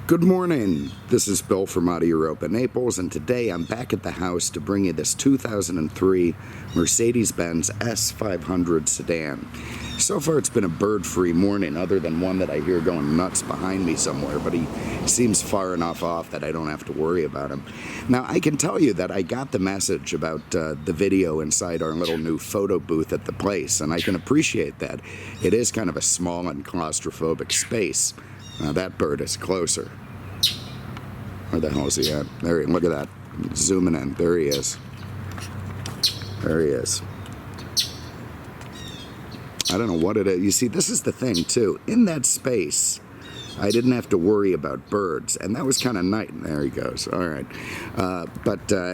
Good morning, this is Bill from Auto Europa Naples, and today I'm back at the house to bring you this 2003 Mercedes-Benz S500 sedan. So far it's been a bird-free morning, other than one that I hear going nuts behind me somewhere, but he seems far enough off that I don't have to worry about him. Now, I can tell you that I got the message about the video inside our little new photo booth at the place, and I can appreciate that. It is kind of a small and claustrophobic space. Now that bird is closer. Where the hell is he at? There, look at that. Zooming in. There he is. There he is. I don't know what it is. You see, this is the thing, too. In that space, I didn't have to worry about birds, and that was kind of nice. There he goes. All right.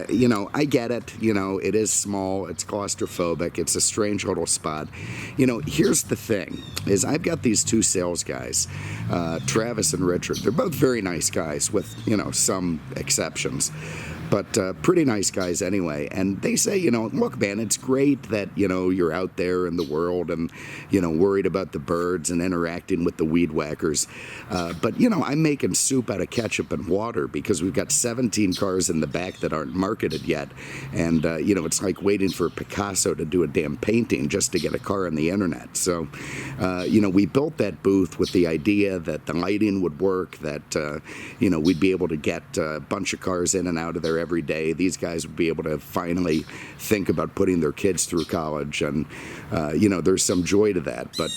You know, I get it. You know, it is small. It's claustrophobic. It's a strange little spot. You know, here's the thing, is I've got these two sales guys, Travis and Richard. They're both very nice guys with, you know, some exceptions. But pretty nice guys anyway, and they say, you know, look, man, it's great that, you know, you're out there in the world and, you know, worried about the birds and interacting with the weed whackers. But, you know, I'm making soup out of ketchup and water because we've got 17 cars in the back that aren't marketed yet. And, you know, it's like waiting for Picasso to do a damn painting just to get a car on the internet. So, you know, we built that booth with the idea that the lighting would work, that, you know, we'd be able to get a bunch of cars in and out of there every day. These guys would be able to finally think about putting their kids through college, and you know, there's some joy to that. But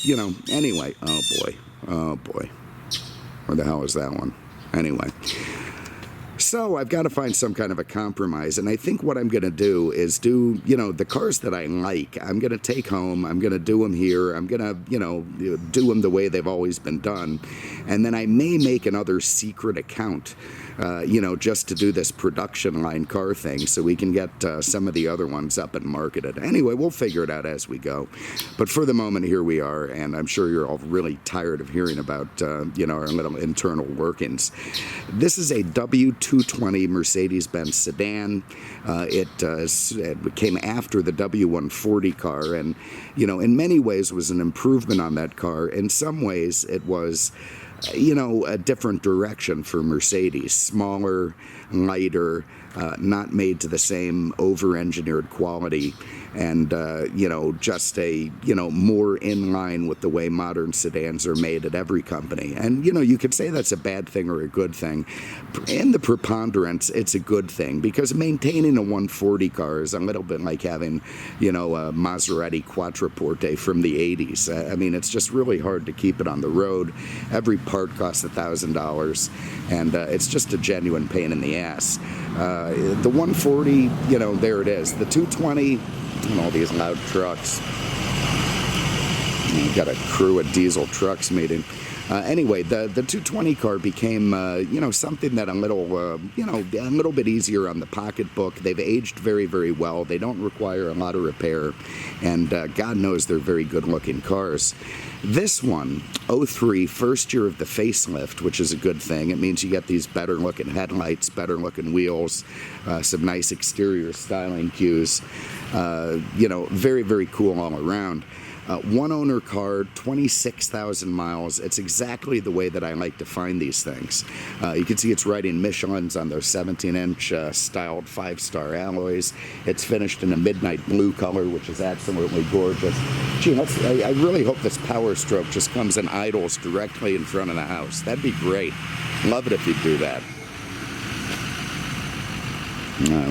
you know, anyway, oh boy, where the hell is that one? Anyway, so I've got to find some kind of a compromise, and I think what I'm going to do is do, you know, the cars that I like, I'm going to take home, I'm going to do them here, I'm going to, you know, do them the way they've always been done, and then I may make another secret account, you know, just to do this production line car thing so we can get some of the other ones up and marketed. Anyway, we'll figure it out as we go. But for the moment, here we are, and I'm sure you're all really tired of hearing about, you know, our little internal workings. This is a W220 Mercedes-Benz sedan. It came after the W140 car, and, you know, in many ways was an improvement on that car. In some ways, it was, you know, a different direction for Mercedes. Smaller, lighter, not made to the same over-engineered quality, and, you know, just a, you know, more in line with the way modern sedans are made at every company. And, you know, you could say that's a bad thing or a good thing. In the preponderance, it's a good thing, because maintaining a 140 car is a little bit like having, you know, a Maserati Quattroporte from the 80s. I mean, it's just really hard to keep it on the road. Every part costs $1,000, and it's just a genuine pain in the ass. The 140, you know, there it is. The 220, and all these loud trucks. You've got a crew of diesel trucks meeting. Anyway, the 220 car became, you know, something that a little, you know, a little bit easier on the pocketbook. They've aged very, very well. They don't require a lot of repair, and God knows they're very good-looking cars. This one, 03, first year of the facelift, which is a good thing. It means you get these better-looking headlights, better-looking wheels, some nice exterior styling cues. You know, very, very cool all around. One-owner car, 26,000 miles. It's exactly the way that I like to find these things. You can see it's riding Michelin's on those 17-inch styled 5-star alloys. It's finished in a midnight blue color, which is absolutely gorgeous. Gee, I really hope this Power Stroke just comes and idles directly in front of the house. That'd be great. Love it if you'd do that.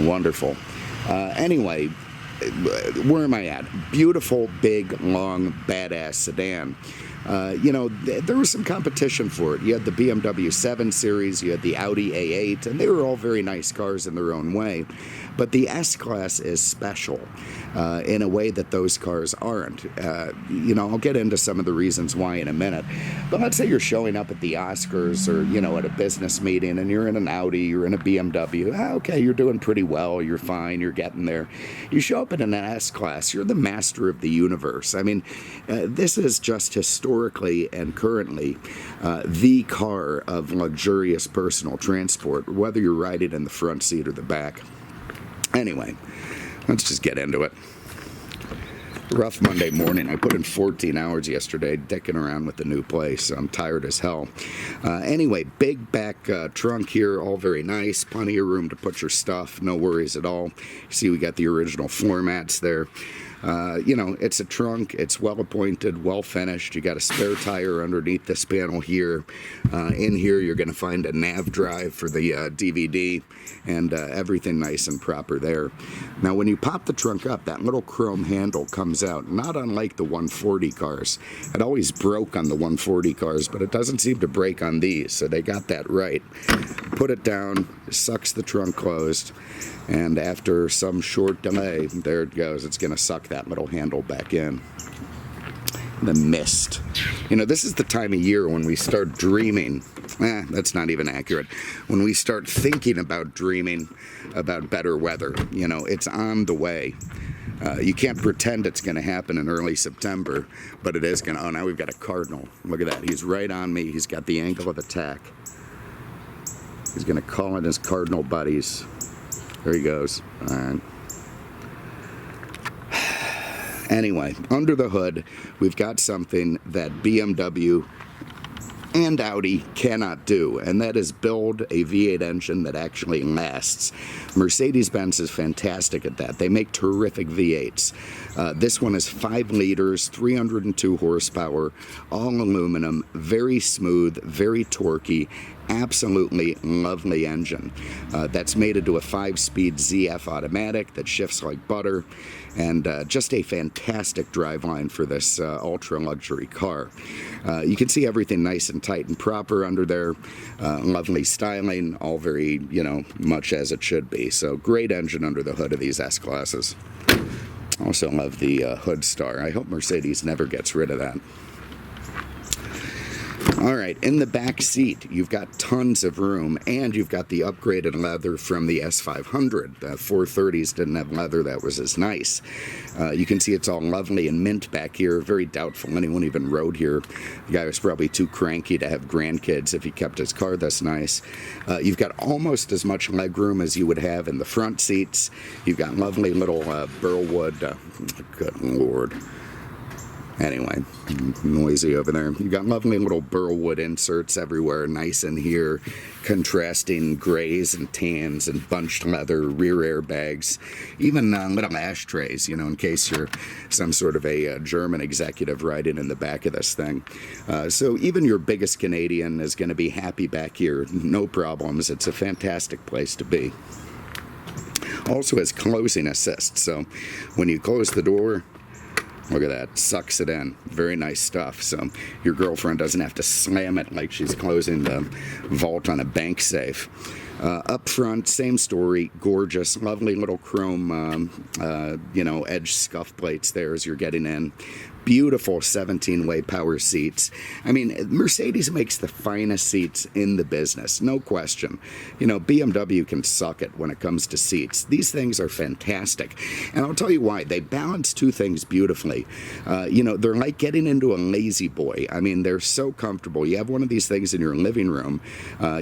Wonderful. Anyway, where am I at? Beautiful, big, long, badass sedan. You know, there was some competition for it. You had the BMW 7 Series, you had the Audi A8, and they were all very nice cars in their own way. But the S-Class is special in a way that those cars aren't. You know, I'll get into some of the reasons why in a minute. But let's say you're showing up at the Oscars or, you know, at a business meeting, and you're in an Audi, you're in a BMW. Okay, you're doing pretty well, you're fine, you're getting there. You show up in an S-Class, you're the master of the universe. I mean, this is just historically and currently the car of luxurious personal transport, whether you're riding in the front seat or the back. Anyway, let's just get into it. Rough Monday morning. I put in 14 hours yesterday dicking around with the new place. So I'm tired as hell. Anyway, big back trunk here, all very nice. Plenty of room to put your stuff. No worries at all. You see we got the original floor mats there. You know, it's a trunk. It's well appointed, well finished. You got a spare tire underneath this panel here. In here, you're going to find a nav drive for the DVD and everything nice and proper there. Now, when you pop the trunk up, that little chrome handle comes out, not unlike the 140 cars. It always broke on the 140 cars, but it doesn't seem to break on these, so they got that right. Put it down, sucks the trunk closed, and after some short delay, there it goes. It's going to suck that little handle back in. The mist. You know, this is the time of year when we start dreaming. That's not even accurate. When we start thinking about dreaming about better weather. You know, it's on the way. You can't pretend it's going to happen in early September, but it is going to. Oh, now we've got a cardinal. Look at that. He's right on me. He's got the angle of attack. He's going to call in his cardinal buddies. There he goes. All right. Anyway, under the hood, we've got something that BMW and Audi cannot do, and that is build a V8 engine that actually lasts. Mercedes-Benz is fantastic at that. They make terrific V8s. This one is 5 liters, 302 horsepower, all aluminum, very smooth, very torquey, absolutely lovely engine. That's made into a 5-speed ZF automatic that shifts like butter, and just a fantastic driveline for this ultra luxury car. You can see everything nice and tight and proper under there. Lovely styling, all very, you know, much as it should be. So great engine under the hood of these S-Classes. Also love the hood star. I hope Mercedes never gets rid of that. All right, in the back seat, you've got tons of room, and you've got the upgraded leather from the S500. The 430s didn't have leather that was as nice. You can see it's all lovely and mint back here. Very doubtful anyone even rode here. The guy was probably too cranky to have grandkids if he kept his car this nice. You've got almost as much legroom as you would have in the front seats. You've got lovely little burlwood. Good Lord. Anyway, noisy over there. You've got lovely little burlwood inserts everywhere, nice in here, contrasting grays and tans and bunched leather, rear airbags, even little ashtrays, you know, in case you're some sort of a German executive riding in the back of this thing. So even your biggest Canadian is going to be happy back here, no problems. It's a fantastic place to be. Also has closing assist, so when you close the door, look at that, sucks it in. Very nice stuff. So your girlfriend doesn't have to slam it like she's closing the vault on a bank safe. Up front, same story, gorgeous, lovely little chrome, you know, edge scuff plates there as you're getting in. Beautiful 17-way power seats. I mean, Mercedes makes the finest seats in the business, no question. You know, BMW can suck it when it comes to seats. These things are fantastic. And I'll tell you why. They balance two things beautifully. You know, they're like getting into a lazy boy. I mean, they're so comfortable. You have one of these things in your living room,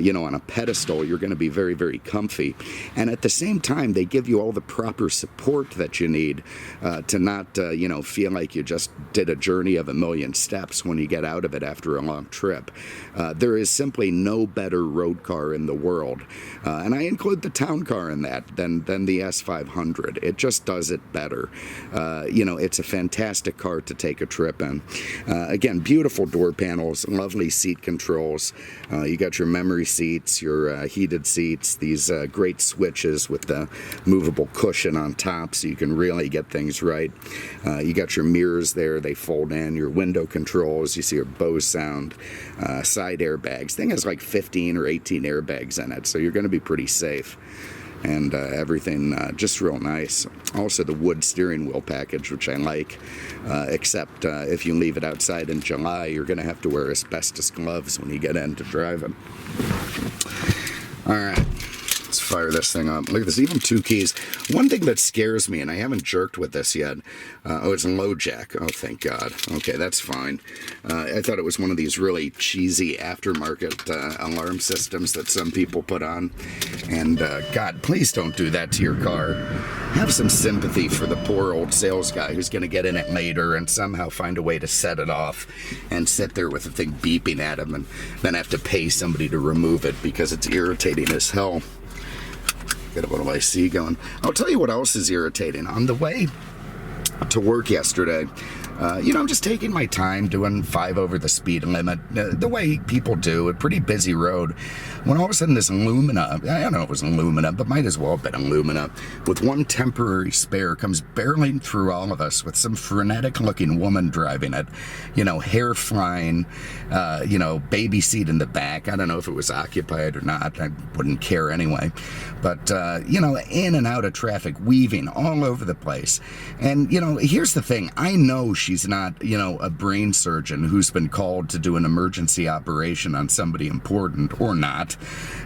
you know, on a pedestal, you're going to be very, very comfy. And at the same time, they give you all the proper support that you need to not, you know, feel like you just did a journey of 1,000,000 steps when you get out of it after a long trip. There is simply no better road car in the world, and I include the town car in that than the S500. It just does it better. You know, it's a fantastic car to take a trip in. Again, beautiful door panels, lovely seat controls. You got your memory seats, your heated seats, these great switches with the movable cushion on top so you can really get things right. You got your mirrors there. They fold in. Your window controls. You see your Bose sound. Side airbags. Thing has like 15 or 18 airbags in it, so you're going to be pretty safe. And everything just real nice. Also the wood steering wheel package, which I like, except if you leave it outside in July, you're going to have to wear asbestos gloves when you get in to drive it. All right. Let's fire this thing up. Look at this, even 2 keys. One thing that scares me, and I haven't jerked with this yet, oh, it's a low jack. Oh, thank God. Okay, that's fine. I thought it was one of these really cheesy aftermarket alarm systems that some people put on. And God, please don't do that to your car. Have some sympathy for the poor old sales guy who's going to get in it later and somehow find a way to set it off and sit there with the thing beeping at him and then have to pay somebody to remove it because it's irritating as hell. Get a little IC going. I'll tell you what else is irritating. On the way to work yesterday, I'm just taking my time doing 5 over the speed limit, the way people do, a pretty busy road. When all of a sudden this Lumina, I don't know if it was Lumina, but might as well have been a Lumina, with one temporary spare, comes barreling through all of us with some frenetic-looking woman driving it, hair flying, baby seat in the back. I don't know if it was occupied or not. I wouldn't care anyway. But, in and out of traffic, weaving all over the place. And, here's the thing. I know she's not, a brain surgeon who's been called to do an emergency operation on somebody important, or not,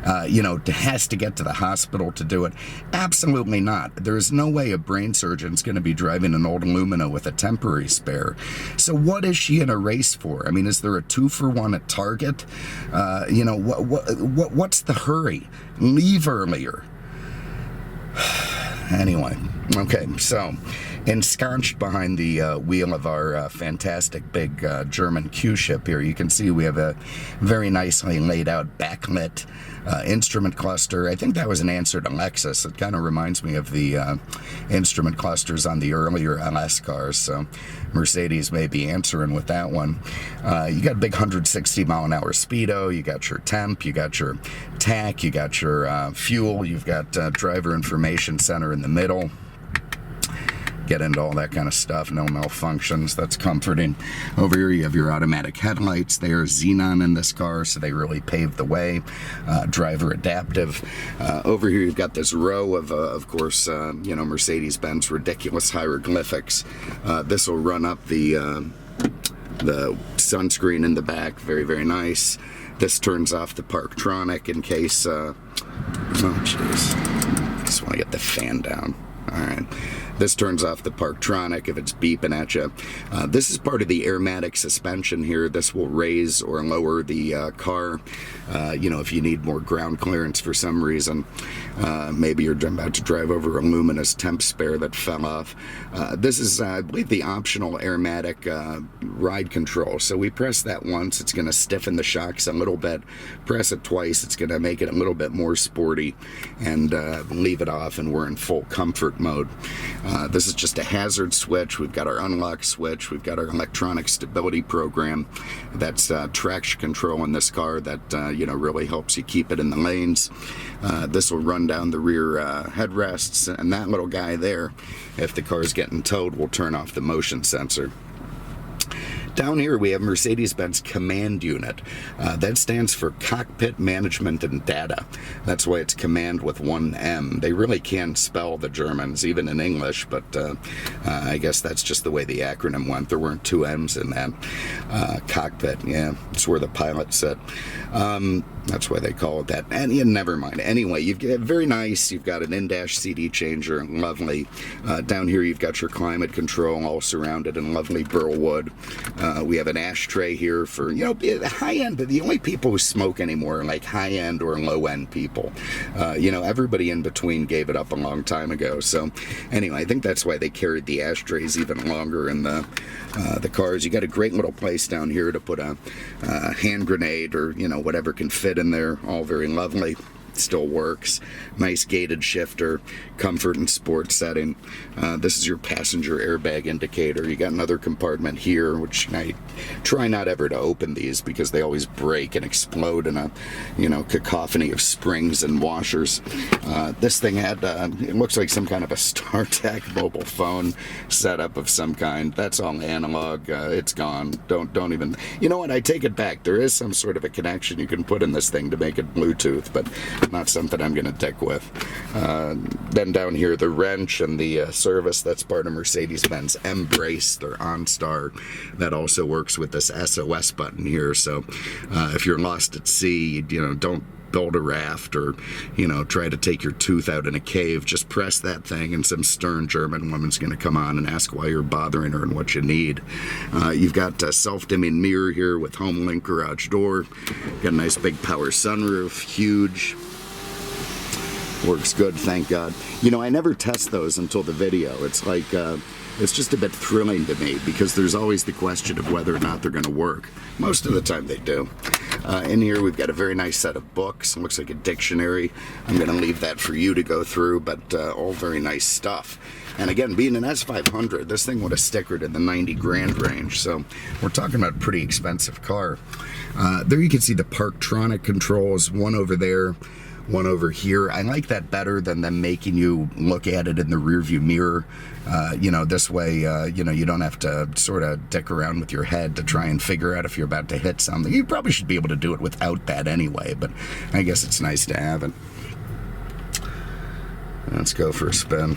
has to get to the hospital to do it. Absolutely not. There's no way a brain surgeon's going to be driving an old Lumina with a temporary spare. So what is she in a race for? I mean, is there a 2-for-1 at Target? What's the hurry? Leave earlier. Anyway, okay, so ensconced behind the wheel of our fantastic big German Q-ship here, you can see we have a very nicely laid out backlit instrument cluster. I think that was an answer to Lexus. It kind of reminds me of the instrument clusters on the earlier LS cars, so Mercedes may be answering with that one. You got a big 160 mile an hour speedo, you got your temp, you got your tack, you got your fuel, you've got driver information center in the middle. Get into all that kind of stuff, no malfunctions, that's comforting. Over here you have your automatic headlights. They are xenon in this car, so they really paved the way. Driver adaptive. Over here you've got this row of course, Mercedes-Benz ridiculous hieroglyphics. This will run up the sunscreen in the back, very, very nice. This turns off the Parktronic in case, oh jeez, just want to get the fan down. All right. This turns off the Parktronic if it's beeping at you. This is part of the airmatic suspension here. This will raise or lower the car, if you need more ground clearance for some reason. Maybe you're about to drive over a luminous temp spare that fell off. This is, I believe, the optional airmatic ride control. So we press that once, it's going to stiffen the shocks a little bit. Press it twice, it's going to make it a little bit more sporty, and leave it off, and we're in full comfort mode. This is just a hazard switch. We've got our unlock switch. We've got our electronic stability program. That's traction control in this car that, really helps you keep it in the lanes. This will run down the rear headrests, and that little guy there, if the car's getting towed, will turn off the motion sensor. Down here we have Mercedes-Benz Command Unit. That stands for Cockpit Management and Data. That's why it's command with one M. They really can spell, the Germans, even in English, but I guess that's just the way the acronym went. There weren't 2 M's in that. Cockpit, yeah, it's where the pilots sit. That's why they call it that. And yeah, never mind. Anyway, you've got very nice. You've got an in-dash CD changer, lovely. Down here you've got your climate control, all surrounded in lovely burl wood. We have an ashtray here for, high-end, but the only people who smoke anymore are like high-end or low-end people. Everybody in between gave it up a long time ago. So anyway, I think that's why they carried the ashtrays even longer in the cars. You got a great little place down here to put a hand grenade or, whatever can fit in there. All very lovely. Still works. Nice gated shifter, comfort and sport setting. This is your passenger airbag indicator. You got another compartment here, which I try not ever to open these because they always break and explode in a cacophony of springs and washers. This thing had it looks like some kind of a StarTech mobile phone setup of some kind. That's all analog. It's gone. Don't even. You know what? I take it back. There is some sort of a connection you can put in this thing to make it Bluetooth, but not something I'm going to dick with. Then down here, the wrench and the service, that's part of Mercedes-Benz M-Brace, their OnStar. That also works with this SOS button here. So if you're lost at sea, don't build a raft or, you know, try to take your tooth out in a cave, just press that thing and some stern German woman's going to come on and ask why you're bothering her and what you need. You've got a self-dimming mirror here with home link garage door. Got a nice big power sunroof, huge. Works good, thank God. You know, I never test those until the video. It's like, it's just a bit thrilling to me because there's always the question of whether or not they're going to work. Most of the time they do. In here we've got a very nice set of books. It looks like a dictionary. I'm going to leave that for you to go through, but all very nice stuff. And again, being an S500, this thing would have stickered in the 90 grand range. So we're talking about a pretty expensive car. There you can see the Parktronic Controls, one over there, one over here. I like that better than them making you look at it in the rearview mirror. You know, this way, you know, you don't have to sort of dick around with your head to try and figure out if you're about to hit something. You probably should be able to do it without that anyway, but I guess it's nice to have it. Let's go for a spin.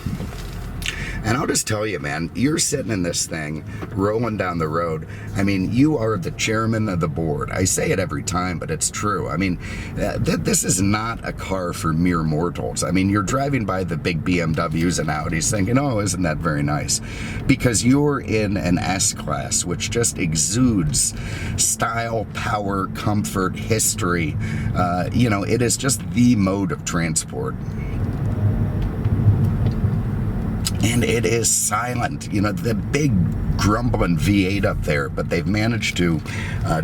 And I'll just tell you, man, you're sitting in this thing, rolling down the road. I mean, you are the chairman of the board. I say it every time, but it's true. I mean, this is not a car for mere mortals. I mean, you're driving by the big BMWs and Audis thinking, oh, isn't that very nice? Because you're in an S-Class, which just exudes style, power, comfort, history. You know, it is just the mode of transport. And it is silent, you know, the big grumbling V8 up there, but they've managed to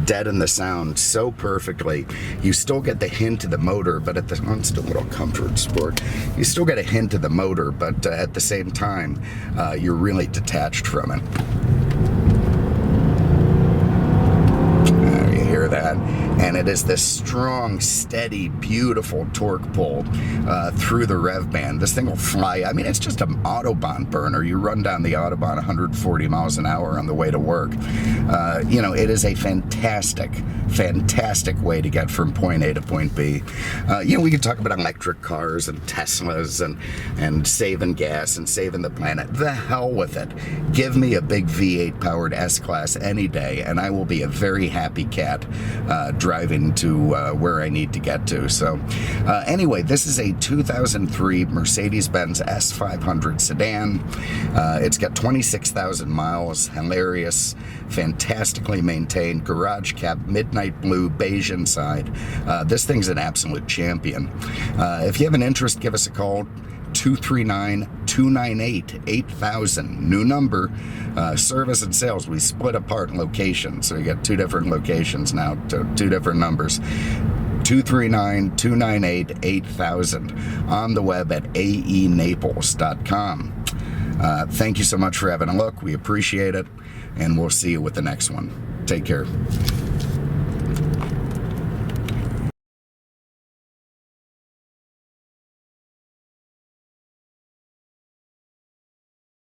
deaden the sound so perfectly. You still get the hint of the motor, but at the, it's still a little comfort sport. You still get a hint of the motor, but at the same time, you're really detached from it. You hear that? And it is this strong, steady, beautiful torque pull through the rev band. This thing will fly. I mean, it's just an Autobahn burner. You run down the Autobahn 140 miles an hour on the way to work. You know, it is a fantastic, fantastic way to get from point A to point B. You know, we can talk about electric cars and Teslas and saving gas and saving the planet. The hell with it. Give me a big V8 powered S-Class any day, and I will be a very happy cat driving to where I need to get to. So anyway, this is a 2003 Mercedes-Benz S500 sedan. It's got 26,000 miles, hilarious, fantastically maintained, garage cap, midnight blue, beige inside. This thing's an absolute champion. If you have an interest, give us a call. 239-298-8000. New number. Service and sales, we split apart locations, so you got two different locations now, two different numbers. 239-298-8000 on the web at aenaples.com. Thank you so much for having a look. We appreciate it, and we'll see you with the next one. Take care.